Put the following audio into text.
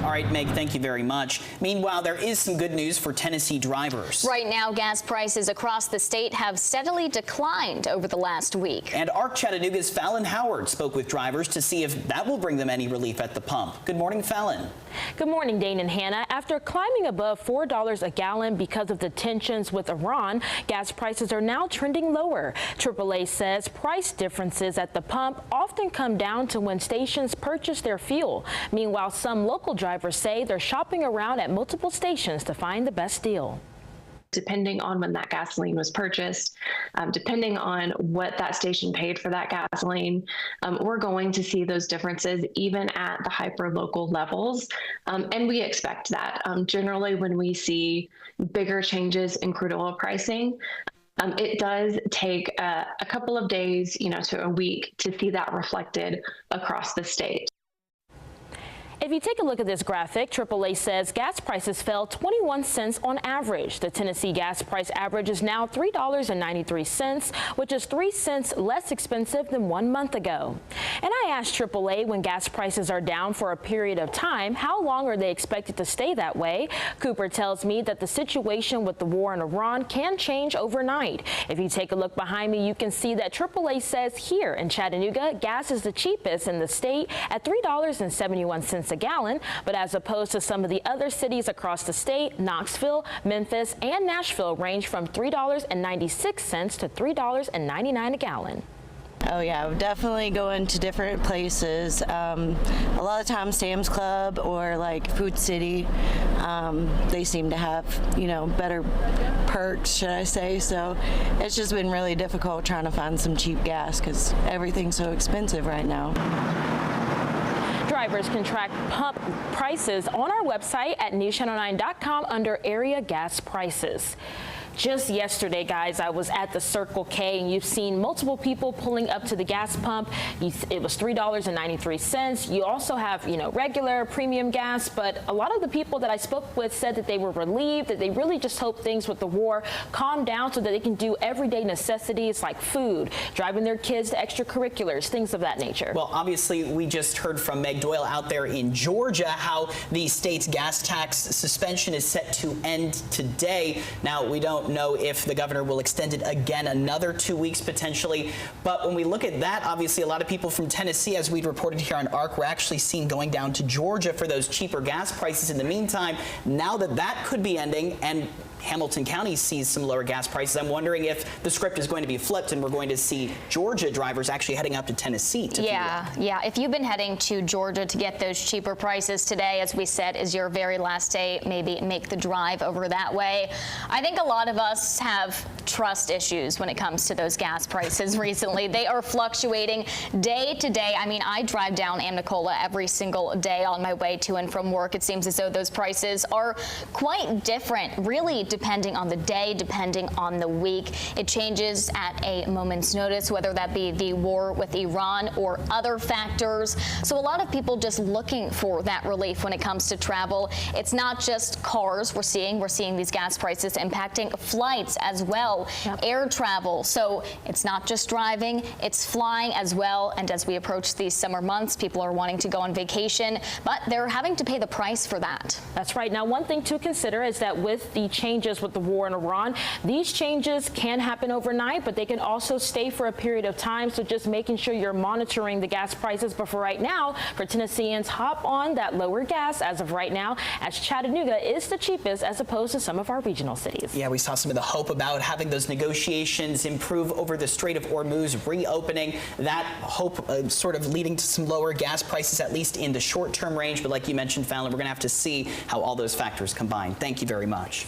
All right, Meg, thank you very much. Meanwhile, there is some good news for Tennessee drivers. Right now, gas prices across the state have steadily declined over the last week. And ARC Chattanooga's Fallon Howard spoke with drivers to see if that will bring them any relief at the pump. Good morning, Fallon. Good morning, Dane and Hannah. After climbing above $4 a gallon because of the tensions with Iran, gas prices are now trending lower. AAA says price differences at the pump often come down to when stations purchase their fuel. Meanwhile, some local drivers say they're shopping around at multiple stations to find the best deal. Depending on when that gasoline was purchased, depending on what that station paid for that gasoline, we're going to see those differences even at the hyper-local levels. And we expect that. Generally, when we see bigger changes in crude oil pricing, it does take a couple of days, to a week to see that reflected across the state. If you take a look at this graphic, AAA says gas prices fell 21 cents on average. The Tennessee gas price average is now $3.93, which is 3 cents less expensive than 1 month ago. And I asked AAA, when gas prices are down for a period of time, how long are they expected to stay that way? Cooper tells me that the situation with the war in Iran can change overnight. If you take a look behind me, you can see that AAA says here in Chattanooga, gas is the cheapest in the state at $3.71 a gallon, but as opposed to some of the other cities across the state, Knoxville, Memphis, and Nashville range from $3.96 to $3.99 a gallon. Oh yeah, definitely going to different places. A lot of times Sam's Club or like Food City, they seem to have, better perks, should I say. So it's just been really difficult trying to find some cheap gas because everything's so expensive right now. Drivers can track pump prices on our website at newschannel9.com under area gas prices. Just yesterday, guys, I was at the Circle K, and you've seen multiple people pulling up to the gas pump. It was $3.93. You also have, regular premium gas, but a lot of the people that I spoke with said that they were relieved, that they really just hope things with the war calm down so that they can do everyday necessities like food, driving their kids to extracurriculars, things of that nature. Well, obviously, we just heard from Meg Doyle out there in Georgia how the state's gas tax suspension is set to end today. Now, we don't know if the governor will extend it again another 2 weeks potentially, but when we look at that, obviously a lot of people from Tennessee, as we'd reported here on ARC, we're actually seen going down to Georgia for those cheaper gas prices. In the meantime, now that that could be ending and Hamilton County sees some lower gas prices, I'm wondering if the script is going to be flipped and we're going to see Georgia drivers actually heading up to Tennessee to Yeah. If you've been heading to Georgia to get those cheaper prices, today, as we said, is your very last day. Maybe make the drive over that way. I think a lot of us have trust issues when it comes to those gas prices recently. They are fluctuating day to day. I mean, I drive down Amicola every single day on my way to and from work. It seems as though those prices are quite different, really, depending on the day, depending on the week. It changes at a moment's notice, whether that be the war with Iran or other factors. So a lot of people just looking for that relief when it comes to travel. It's not just cars we're seeing these gas prices impacting flights as well, air travel. So it's not just driving, it's flying as well. And as we approach these summer months, people are wanting to go on vacation, but they're having to pay the price for that. That's right. Now, one thing to consider is that with the changes with the war in Iran, these changes can happen overnight, but they can also stay for a period of time. So just making sure you're monitoring the gas prices. But for right now, for Tennesseans, hop on that lower gas as of right now, as Chattanooga is the cheapest as opposed to some of our regional cities. Yeah, we saw some of the hope about having those negotiations improve over the Strait of Hormuz reopening. That hope sort of leading to some lower gas prices, at least in the short-term range. But like you mentioned, Fallon, we're going to have to see how all those factors combine. Thank you very much.